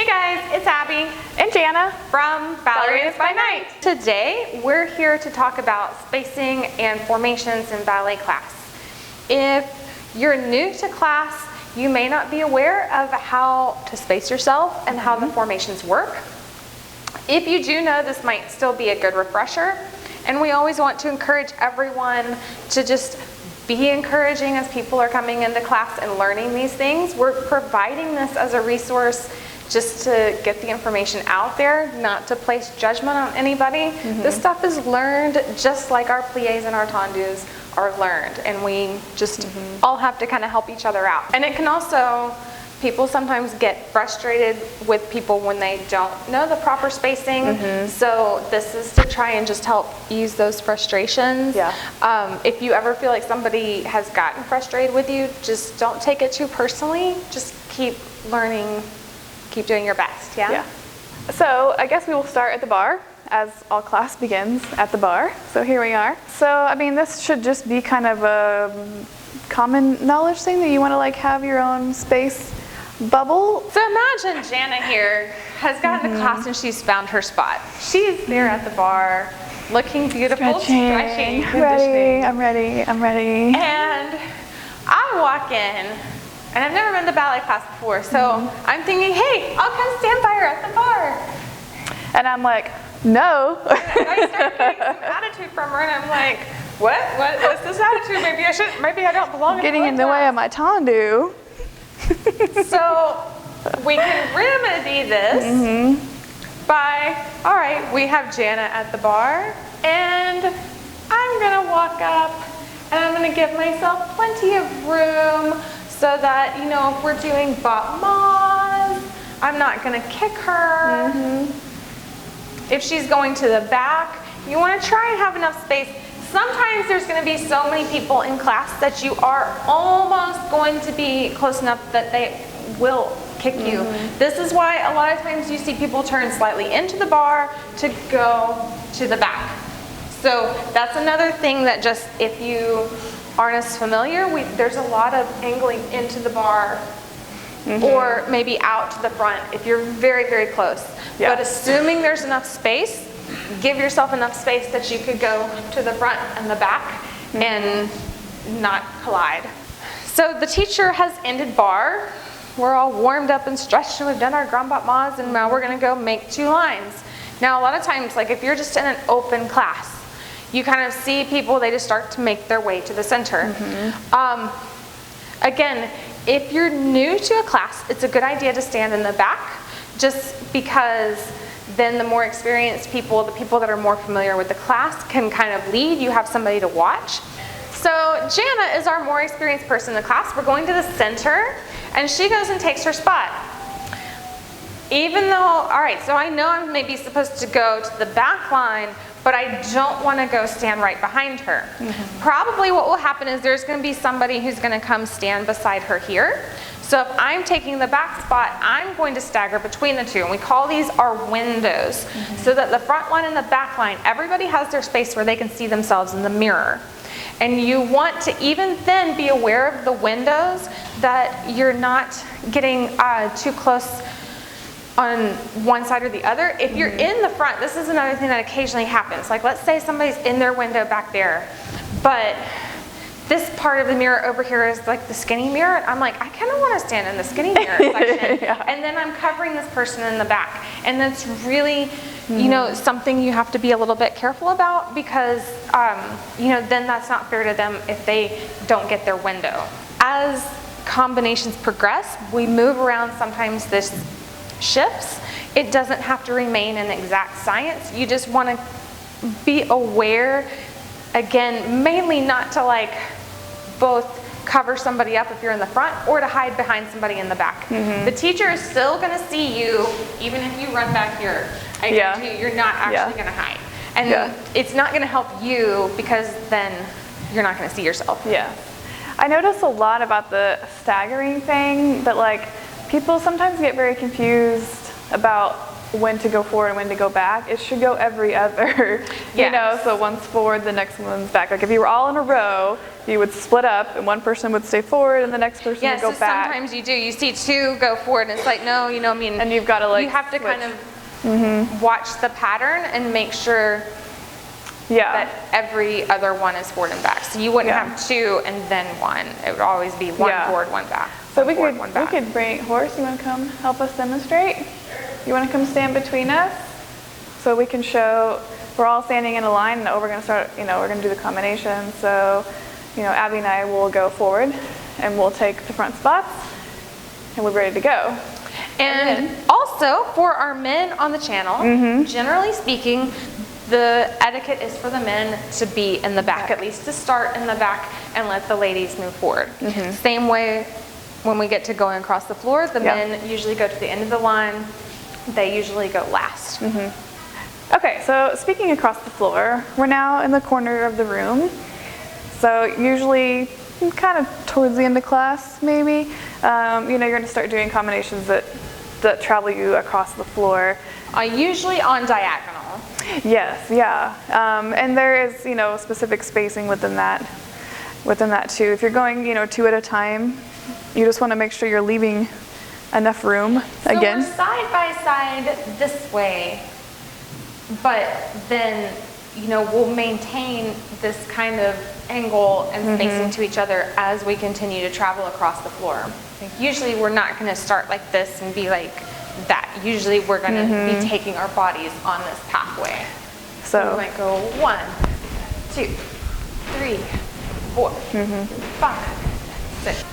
Hey guys, it's Abby and Jana from Ballerinas by Night. Today we're here to talk about spacing and formations in ballet class. If you're new to class, you may not be aware of how to space yourself and how the formations work. If you do know, this might still be a good refresher, and we always want to encourage everyone to just be encouraging as people are coming into class and learning these things. We're providing this as a resource just to get the information out there, not to place judgment on anybody. This stuff is learned just like our pliés and our tendus are learned, and we just all have to kind of help each other out. And it can also, people sometimes get frustrated with people when they don't know the proper spacing. So this is to try and just help ease those frustrations. If you ever feel like somebody has gotten frustrated with you, just don't take it too personally. Just keep learning, keep doing your best. So I guess we will start at the bar, as all class begins at the bar. So here we are. So I mean, this should just be kind of a common knowledge thing that you want to like have your own space bubble. So imagine Jana here has gotten to class and she's found her spot. She's there at the bar, looking beautiful, stretching, ready. I'm ready. And I walk in, and I've never been to ballet class before, so I'm thinking, hey, I'll come stand by her at the bar. And I'm like, no. And I start getting some attitude from her, and I'm like, what's this attitude? Maybe I don't belong getting in the way of my tendu. So we can remedy this by, all right, we have Jana at the bar, and I'm gonna walk up and I'm gonna give myself plenty of room so that, you know, if we're doing battements, I'm not gonna kick her. If she's going to the back, you wanna try and have enough space. Sometimes there's going to be so many people in class that you are almost going to be close enough that they will kick you. This is why a lot of times you see people turn slightly into the bar to go to the back. So that's another thing that just, if you aren't as familiar, there's a lot of angling into the bar or maybe out to the front if you're very, very close. But assuming there's enough space, give yourself enough space that you could go to the front and the back and not collide. So the teacher has ended bar. We're all warmed up and stretched, and we've done our grand battements, and now we're gonna go make 2 lines. Now a lot of times, like if you're just in an open class, you kind of see people, they just start to make their way to the center. Again, if you're new to a class, it's a good idea to stand in the back, just because then the more experienced people, the people that are more familiar with the class, can kind of lead. You have somebody to watch. So Jana is our more experienced person in the class. We're going to the center, and she goes and takes her spot. Even though, all right, so I know I'm maybe supposed to go to the back line, but I don't want to go stand right behind her. Probably what will happen is there's going to be somebody who's going to come stand beside her here. So if I'm taking the back spot, I'm going to stagger between the two, and we call these our windows, so that the front line and the back line, everybody has their space where they can see themselves in the mirror. And you want to even then be aware of the windows, that you're not getting too close on one side or the other. If you're in the front, this is another thing that occasionally happens. Like let's say somebody's in their window back there, but this part of the mirror over here is like the skinny mirror. I'm like, I kind of want to stand in the skinny mirror section. And then I'm covering this person in the back. And that's really, you know, something you have to be a little bit careful about, because, you know, then that's not fair to them if they don't get their window. As combinations progress, we move around. Sometimes this shifts. It doesn't have to remain an exact science. You just want to be aware, again, mainly not to like both cover somebody up if you're in the front or to hide behind somebody in the back. The teacher is still going to see you even if you run back here. I guarantee you, you're not actually going to hide. And it's not going to help you, because then you're not going to see yourself. I notice a lot about the staggering thing, that like people sometimes get very confused about when to go forward and when to go back. It should go every other, you know, so one's forward, the next one's back. Like if you were all in a row, you would split up and one person would stay forward and the next person would go back. Sometimes you do. You see two go forward and it's like, no, you know, I mean. And you've got to like you have to switch. kind of watch the pattern and make sure that every other one is forward and back. So you wouldn't have two and then one. It would always be one forward, one back. So we could bring Horace, you want to come help us demonstrate? You want to come stand between us? So we can show, we're all standing in a line and we're going to start, you know, we're going to do the combination. So, you know, Abby and I will go forward and we'll take the front spots and we're ready to go. And also for our men on the channel, generally speaking, the etiquette is for the men to be in the back, at least to start in the back and let the ladies move forward. Same way when we get to going across the floor, the men usually go to the end of the line. They usually go last. Okay, so speaking across the floor, we're now in the corner of the room. So usually kind of towards the end of class, maybe, you know, you're going to start doing combinations that travel you across the floor. Usually on diagonal. Yes, and there is, you know, specific spacing within that too. If you're going, you know, two at a time, you just want to make sure you're leaving enough room again. So we're side by side this way, but then, you know, we'll maintain this kind of angle and spacing to each other as we continue to travel across the floor. Usually we're not going to start like this and be like that. Usually we're going to be taking our bodies on this pathway. So we might go 1, 2, 3, 4, 5, 6.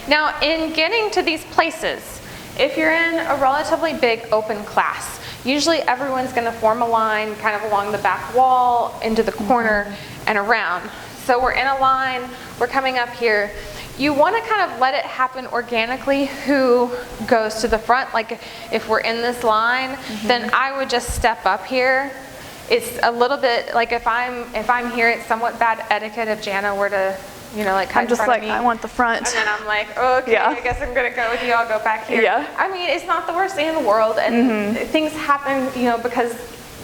Now in getting to these places, if you're in a relatively big open class, usually everyone's going to form a line kind of along the back wall, into the corner, and around. So we're in a line, we're coming up here. You want to kind of let it happen organically who goes to the front. Like if we're in this line, then I would just step up here. It's a little bit like if I'm here, it's somewhat bad etiquette if Jana were to, you know, like cut in front of me. I want the front. And then I'm like, okay, I guess I'm gonna go with you. I'll go back here. I mean, it's not the worst thing in the world, and things happen, you know, because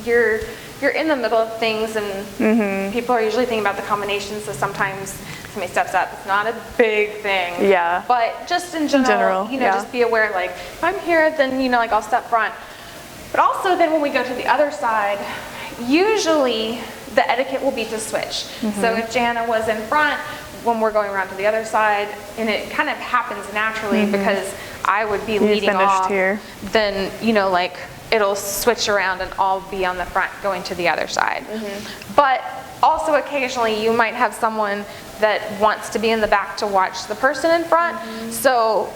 you're in the middle of things, and people are usually thinking about the combinations. So sometimes somebody steps up. It's not a big thing. But just in general, you know, just be aware. Like if I'm here, then you know, like I'll step front. But also, then when we go to the other side, usually the etiquette will be to switch. So if Jana was in front, when we're going around to the other side, and it kind of happens naturally because I would be leading off here, then you know, like it'll switch around and I'll be on the front going to the other side. But also occasionally you might have someone that wants to be in the back to watch the person in front. So,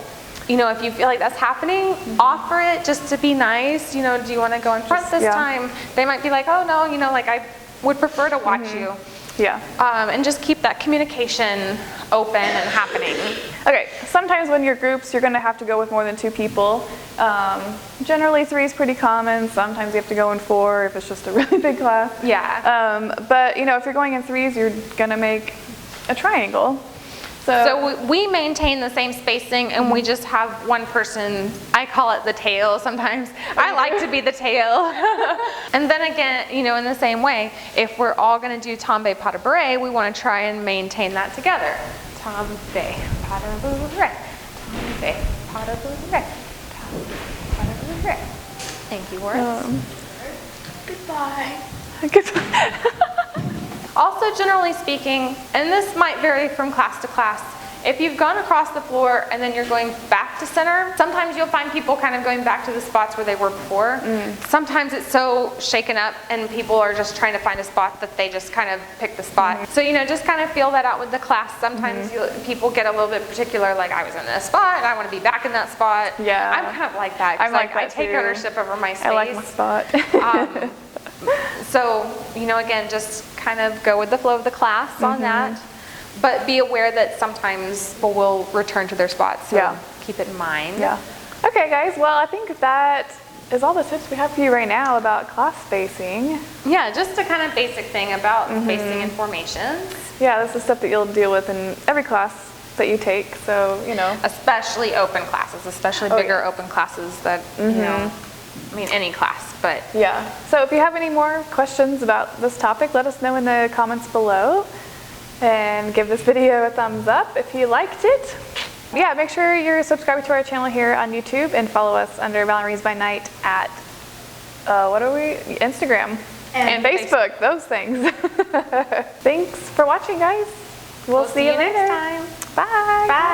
you know, if you feel like that's happening, offer it just to be nice. You know, do you want to go in front this time? They might be like, oh no, you know, like I would prefer to watch you. And just keep that communication open and happening. Okay, sometimes when you're groups, you're going to have to go with more than 2 people. Generally 3 is pretty common. Sometimes you have to go in 4 if it's just a really big class. But you know, if you're going in 3s, you're going to make a triangle. So we maintain the same spacing, and we just have one person. I call it the tail sometimes. I like to be the tail. And then again, you know, in the same way, if we're all going to do tombe pas de bourrée, we want to try and maintain that together. Tombe pas de bourrée. Tombe pas de bourrée. Tombe pas de bourrée. Thank you, Horace. Goodbye. Goodbye. Also, generally speaking, and this might vary from class to class, if you've gone across the floor and then you're going back to center, sometimes you'll find people kind of going back to the spots where they were before. Sometimes it's so shaken up and people are just trying to find a spot that they just kind of pick the spot. So, you know, just kind of feel that out with the class. Sometimes people get a little bit particular, like I was in this spot and I want to be back in that spot. I'm kind of like that. I'm like that I take ownership over my space. I like my spot. So, you know, again, just kind of go with the flow of the class on that, but be aware that sometimes people will return to their spots, so keep it in mind. Okay, guys, well, I think that is all the tips we have for you right now about class spacing. Just a kind of basic thing about spacing and formations. This is stuff that you'll deal with in every class that you take, so, you know. Especially open classes, especially bigger open classes that, you know, I mean, any class, but. Yeah. So if you have any more questions about this topic, let us know in the comments below. And give this video a thumbs up if you liked it. Yeah, make sure you're subscribed to our channel here on YouTube and follow us under Ballerinas by Night at, what are we? Instagram and Facebook, those things. Thanks for watching, guys. We'll see you later. Next time. Bye. Bye.